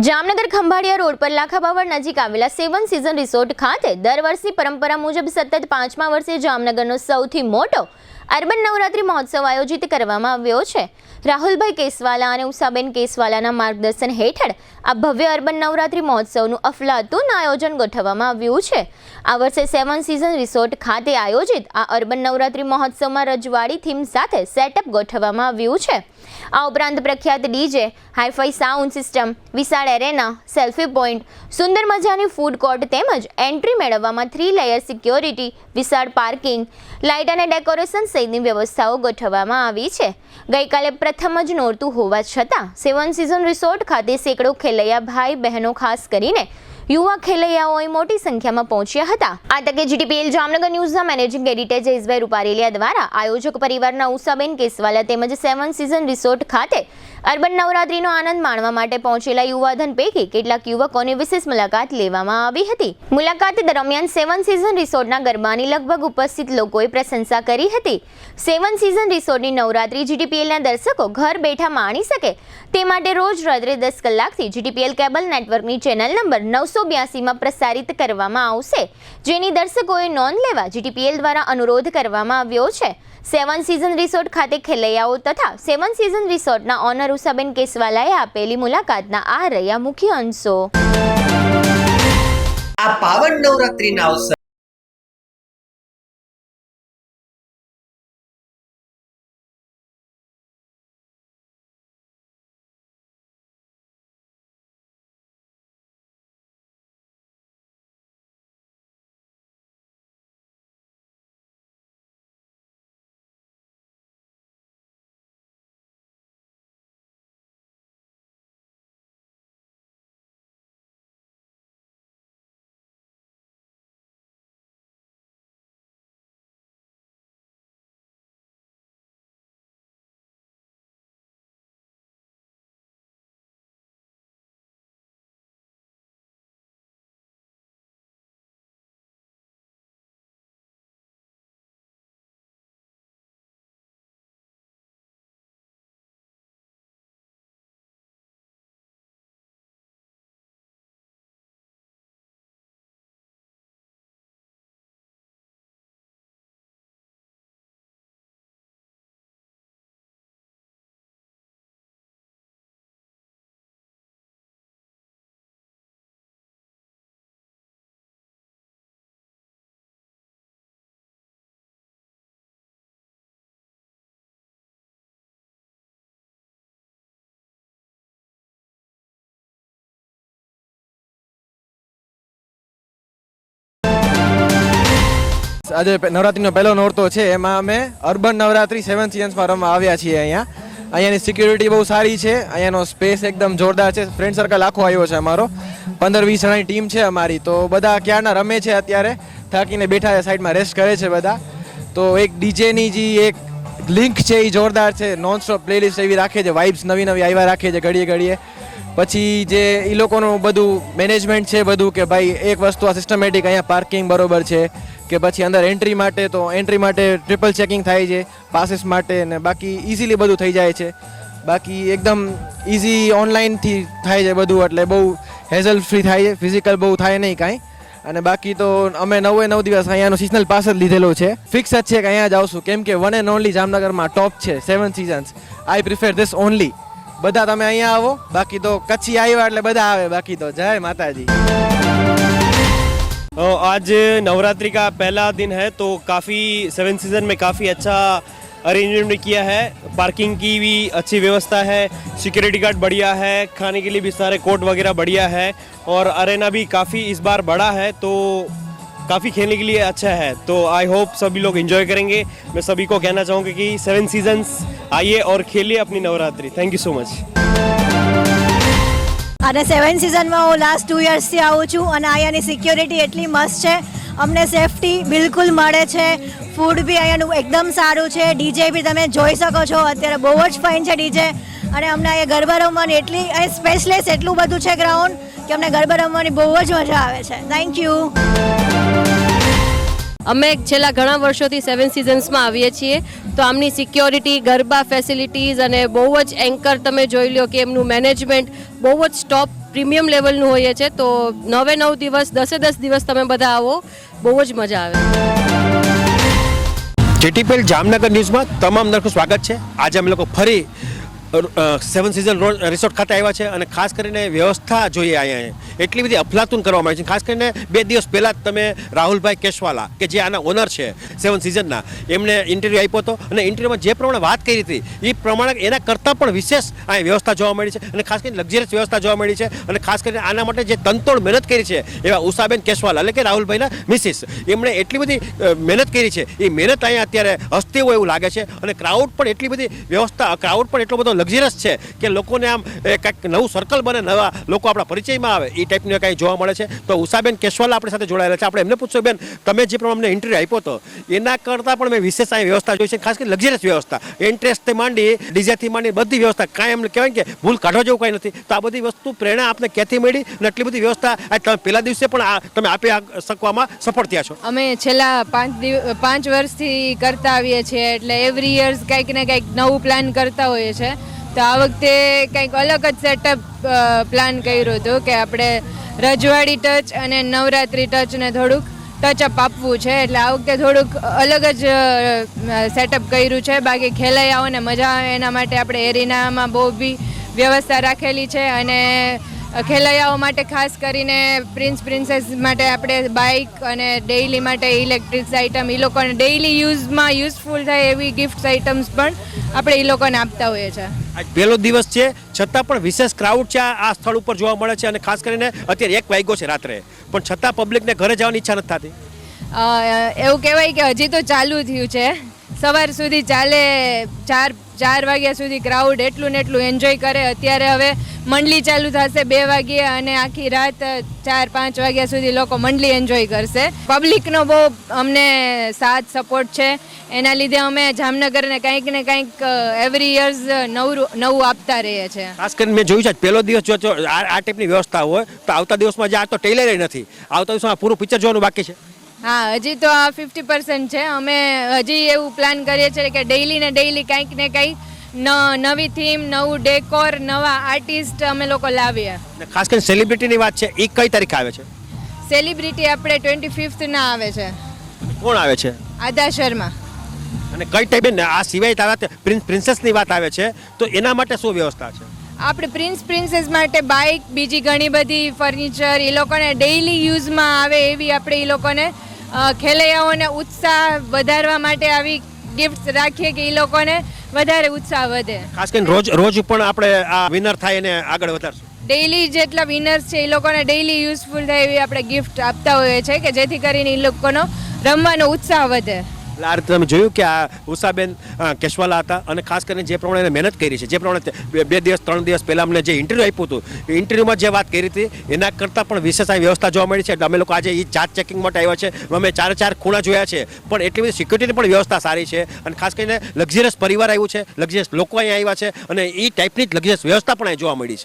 Jamnagar Khambhalia road પર લાખાબાવળ નજીક આવેલા 7 સીઝન રિસોર્ટ ખાતે દર વર્ષે પરંપરા મુજબ સતત 5મા વર્ષે જામનગરનો સૌથી મોટો અર્બન નવરાત્રી મહોત્સવ આયોજિત કરવામાં આવ્યો છે. રાહુલભાઈ કેસવાલા અને ઉષાબેન કેસવાલાના માર્ગદર્શન હેઠળ આ ભવ્ય અર્બન નવરાત્રી મહોત્સવનું અફલાતુન આયોજન ગોઠવવામાં આવ્યું છે. આ વર્ષે 7 સીઝન રિસોર્ટ ખાતે આયોજિત આ અર્બન નવરાત્રી મહોત્સવમાં રજવાડી થીમ સાથે સેટઅપ ગોઠવવામાં આવ્યું છે. આ ઉપરાંત પ્રખ્યાત ડીજે, હાઈફાઈ સાઉન્ડ સિસ્ટમ, વિશાળ એરેના, સેલ્ફી પોઈન્ટ, સુંદર મજાની ફૂડ કોર્ટ તેમજ એન્ટ્રી મેળવવામાં 3 લેયર સિક્યોરિટી, વિશાળ પાર્કિંગ, લાઇટ અને ડેકોરેશન સહિતની વ્યવસ્થાઓ ગોઠવવામાં આવી છે. ગઈકાલે પ્રથમ જ નોરતું હોવા છતાં 7 સીઝન રિસોર્ટ ખાતે સેંકડો ખેલૈયા ભાઈ બહેનો ખાસ કરીને યુવા ખેલૈયાઓએ મોટી સંખ્યામાં પહોંચ્યા હતા. આ તકે જીટીપીએલ જામનગર ન્યૂઝના મેનેજિંગ એડિટર જયેશભાઈ રૂપારેલિયા દ્વારા આયોજક પરિવારના ઉષાબેન કેસવાલા તેમજ 7 સીઝન રિસોર્ટ ખાતે અર્બન નવરાત્રીનો આનંદ માણવા માટે પહોંચેલા યુવાધન પૈકી કેટલાક યુવકોની વિશેષ મુલાકાત લેવામાં આવી હતી. મુલાકાત દરમિયાન 7 સીઝન રિસોર્ટના ગરબાની લગભગ ઉપસ્થિત લોકોએ પ્રશંસા કરી હતી. 7 સીઝન રિસોર્ટની નવરાત્રી જીટીપીએલના દર્શકો ઘર બેઠા માણી શકે તે માટે રોજ રાત્રે 10 કલાકથી જીટીપીએલ કેબલ નેટવર્કની ચેનલ નંબર 982માં પ્રસારિત કરવામાં આવશે, જેની દર્શકોએ નોંધ લેવા જીટીપીએલ દ્વારા અનુરોધ કરવામાં આવ્યો છે. 7 સીઝન રિસોર્ટ ખાતે ખેલૈયાઓ તથા 7 સીઝન રિસોર્ટના ઓનર ઉષાબેન કેસવાલાએ આપેલી મુલાકાતના આ રહ્યા મુખ્ય અંશો. આ પાવન નવરાત્રીના અવસર આજે નવરાત્રીનો પહેલો નોરતો છે, એમાં અમે અર્બન નવરાત્રી 7 સીઝન્સમાં રમવા આવ્યા છીએ. અહીંયાની સિક્યુરિટી બહુ સારી છે, અહીંયાનો સ્પેસ એકદમ જોરદાર છે. ફ્રેન્ડ સર્કલ આખો આવ્યો છે અમારો, 15-20 જણાની ટીમ છે અમારી. તો બધા ક્યારના રમે છે, અત્યારે થાકીને બેઠા સાઈડમાં રેસ્ટ કરે છે બધા. તો એક ડીજેની જે એક લિંક છે એ જોરદાર છે, નોનસ્ટોપ પ્લેલિસ્ટ એવી રાખે છે, વાઇબ્સ નવી આવ્યા રાખે છે ઘડીએ ઘડીએ. પછી જે એ લોકોનું બધું મેનેજમેન્ટ છે બધું, કે ભાઈ એક વસ્તુ આ સિસ્ટમેટિક, અહીંયા પાર્કિંગ બરોબર છે, કે પછી અંદર એન્ટ્રી માટે ટ્રિપલ ચેકિંગ થાય છે, પાસીસ માટે, ને બાકી ઇઝીલી બધું થઈ જાય છે. બાકી એકદમ ઇઝી ઓનલાઈનથી થાય છે બધું, એટલે બહુ હેઝલ ફ્રી થાય છે, ફિઝિકલ બહુ થાય નહીં કાંઈ. અને બાકી તો અમે 9 દિવસ અહીંયાનો સિઝનલ પાસ જ લીધેલો છે. ફિક્સ જ છે કે અહીંયા જ આવશું, કેમ કે વન એન્ડ ઓનલી જામનગરમાં ટોપ છે 7 seasons. I prefer this only. બધા તમે અહીંયા આવો, બાકી તો કચ્છી આવ્યા એટલે બધા આવે. બાકી તો જય માताजी. आज नवरात्रि का पहला दिन है, तो काफ़ी 7 सीज़न में काफ़ी अच्छा अरेंजमेंट किया है. पार्किंग की भी अच्छी व्यवस्था है, सिक्योरिटी गार्ड बढ़िया है, खाने के लिए भी सारे कोर्ट वगैरह बढ़िया है, और अरेना भी काफ़ी इस बार बड़ा है, तो काफ़ी खेलने के लिए अच्छा है. तो आई होप सभी लोग एंजॉय करेंगे. मैं सभी को कहना चाहूँगा कि 7 सीजन्स आइए और खेलिए अपनी Navratri. Thank you so much. અને 7 સિઝનમાં હું લાસ્ટ 2 યર્સથી આવું છું, અને અહીંયાની સિક્યોરિટી એટલી મસ્ત છે, અમને સેફટી બિલકુલ મળે છે. ફૂડ બી અહીંયાનું એકદમ સારું છે. ડીજે બી તમે જોઈ શકો છો, અત્યારે બહુ જ ફાઇન છે ડીજે. અને અમને અહીંયા ગરબા રમવાની એટલી સ્પેશિયસ એટલું બધું છે ગ્રાઉન્ડ, કે અમને ગરબા રમવાની બહુ જ મજા આવે છે. Thank you. અમે છેલ્લા ઘણા વર્ષોથી 7 સિઝન્સમાં આવીએ છીએ, તો આમની સિક્યોરિટી, ગરબા ફેસિલિટીઝ અને બહુ જ એન્કર તમે જોઈ લો કે એમનું મેનેજમેન્ટ બહુ જ ટોપ પ્રીમિયમ લેવલનું હોઈએ છે. તો 9 દિવસ 10 દિવસ તમે બધા આવો, બહુ જ મજા આવે. જેટીપીએલ જામનગર ન્યૂઝમાં તમામ દર્શકોનું સ્વાગત છે. આજે અમે લોકો ફરી સેવન સિઝન રિસોર્ટ ખાતે આવ્યા છે અને ખાસ કરીને વ્યવસ્થા જોઈએ અહીંયા એટલી બધી અફલાતુન કરવામાં આવી છે. ખાસ કરીને 2 દિવસ પહેલાં જ તમે રાહુલભાઈ કેશવાલા કે જે આના ઓનર છે સેવન સિઝનના, એમને ઇન્ટરવ્યૂ આપ્યો હતો અને ઇન્ટરવ્યૂમાં જે પ્રમાણે વાત કરી હતી એ પ્રમાણે એના કરતાં પણ વિશેષ અહીંયા વ્યવસ્થા જોવા મળી છે અને ખાસ કરીને લક્ઝરિયસ વ્યવસ્થા જોવા મળી છે. અને ખાસ કરીને આના માટે જે તનતોડ મહેનત કરી છે એવા ઉષાબેન કેશવાલા એટલે કે રાહુલભાઈના મિસિસ, એમણે એટલી બધી મહેનત કરી છે. એ મહેનત અહીંયા અત્યારે હસતી હોય એવું લાગે છે અને ક્રાઉડ પણ એટલી બધી વ્યવસ્થા, ક્રાઉડ પણ એટલો બધો લક્ઝરિયસ છે કે લોકોને આમ કંઈક નવું સર્કલ બને, નવા લોકો આપણા પરિચયમાં આવે એ ટાઈપનું કંઈ જોવા મળે છે. તો ઉષાબેન કેશવાલા આપણી સાથે જોડાયેલા છે. આપણે એમને પૂછશું, બેન તમે જે પ્રમાણે ઇન્ટરવ્યૂ આપ્યો હતો એના કરતાં પણ મેં વિશેષ અહીં વ્યવસ્થા જોઈ છે, ખાસ કરીને લક્ઝરિયસ વ્યવસ્થા, એન્ટ્રેસથી માંડી ડીજેથી માંડી બધી વ્યવસ્થા, કાંઈ એમ કહેવાય કે ભૂલ કાઢવા જેવું કાંઈ નથી. તો આ બધી વસ્તુ પ્રેરણા આપને ક્યાંથી મળી અને એટલી બધી વ્યવસ્થા તમે પહેલા દિવસે પણ તમે આપી શકવામાં સફળ થયા છો? અમે છેલ્લા 5 વર્ષથી કરતા આવીએ છીએ, એટલે એવરી યર્સ કંઈક ને કંઈક નવું પ્લાન કરતા હોઈએ છીએ. તો આ વખતે કંઈક અલગ જ સેટઅપ પ્લાન કર્યું હતું કે આપણે રજવાડી ટચ અને નવરાત્રી ટચને થોડુંક ટચઅપ આપવું છે. એટલે આ વખતે થોડુંક અલગ જ સેટઅપ કર્યું છે. બાકી ખેલૈયાઓને મજા આવે એના માટે આપણે એરિનામાં બહુ બી વ્યવસ્થા રાખેલી છે અને ખેલૈયાઓ માટે ખાસ કરીને પ્રિન્સેસ માટે આપણે બાઇક અને ડેઇલી માટે ઇલેક્ટ્રિક્સ આઇટમ, એ લોકોને ડેઇલી યુઝમાં યુઝફુલ થાય એવી ગિફ્ટ આઇટમ્સ પણ આપણે એ લોકોને આપતા હોઈએ છીએ. આજ પહેલો દિવસ છે છતાં પણ વિશેષ ક્રાઉડ છે આ સ્થળ ઉપર જોવા મળે છે અને ખાસ કરીને અત્યારે 1 વાગ્યો છે રાત્રે, પણ છતાં પબ્લિકને ઘરે જવાની ઈચ્છા નથી થતી. એવું કહેવાય કે હજી તો ચાલુ થયું છે, સવાર સુધી ચાલે, 4 વાગ્યા સુધી ક્રાઉડ એટલું ને એટલું એન્જોય કરે. અત્યારે હવે મંડલી ચાલુ થશે 2 વાગ્યે અને આખી રાત 4-5 વાગ્યા સુધી લોકો મંડલી એન્જોય કરશે. પબ્લિકનો બહુ અમને સાથ સપોર્ટ છે, એના લીધે અમે જામનગરને કંઈક ને કંઈક એવરી યર્સ નવું આપતા રહીએ છીએ. ખાસ કરીને મેં જોયું છે પહેલો દિવસ જો આ ટાઈપની વ્યવસ્થા હોય તો આવતા દિવસમાં જે આ તો ટેલર નથી, આવતા દિવસમાં પૂરું પિક્ચર જોવાનું બાકી છે. હા, હજી તો આ 50% છે. અમે હજી એવું પ્લાન કરીએ છીએ કે ડેઇલી ને ડેઇલી કંઈક ને કંઈક નવી થીમ, નવું ડેકોર, નવા આર્ટિસ્ટ અમે લોકો લાવીએ. ખાસ કરીને સેલિબ્રિટીની વાત છે, એ કઈ તારીખે આવે છે? સેલિબ્રિટી આપણે 25th ના આવે છે. કોણ આવે છે? આદા શર્મા. અને કઈ ટાઈપે આ સિવાય તારા પ્રિન્સેસની વાત આવે છે તો એના માટે શું વ્યવસ્થા છે? આપણે પ્રિન્સેસ માટે બાઇક, બીજી ઘણી બધી ફર્નિચર, એ લોકોને ડેઇલી યુઝમાં આવે એવી આપણે એ લોકોને ખેલૈયાઓને ઉત્સાહ વધારવા માટે આવી ગિફ્ટ રાખીએ કે એ લોકોને વધારે ઉત્સાહ વધે. ખાસ કરીને રોજ પણ આપણે આ વિનર થાય એને આગળ વધારશું. ડેઇલી જેટલા વિનર્સ છે એ લોકોને ડેઇલી યુઝફુલ થાય એવી આપણે ગિફ્ટ આપતા હોઈએ છીએ કે જેથી કરીને એ લોકોનો રમવાનો ઉત્સાહ વધે. આ રીતે તમે જોયું કે આ ઉષાબેન કેશવાલા હતા અને ખાસ કરીને જે પ્રમાણે મહેનત કરી છે, જે પ્રમાણે 2 દિવસ 3 દિવસ પહેલાં અમને જે ઇન્ટરવ્યૂ આપ્યું હતું, ઇન્ટરવ્યૂમાં જે વાત કરી હતી એના કરતાં પણ વિશેષ આ વ્યવસ્થા જોવા મળી છે. એટલે અમે લોકો આજે એ જાત ચેકિંગ માટે આવ્યા છે. અમે 4 ખૂણા જોયા છે, પણ એટલી બધી સિક્યુરિટીની પણ વ્યવસ્થા સારી છે અને ખાસ કરીને લક્ઝરિયસ પરિવાર આવ્યું છે, લક્ઝરિયસ લોકો અહીંયા આવ્યા છે અને એ ટાઈપની જ લક્ઝરિયસ વ્યવસ્થા પણ અહીં જોવા મળી છે.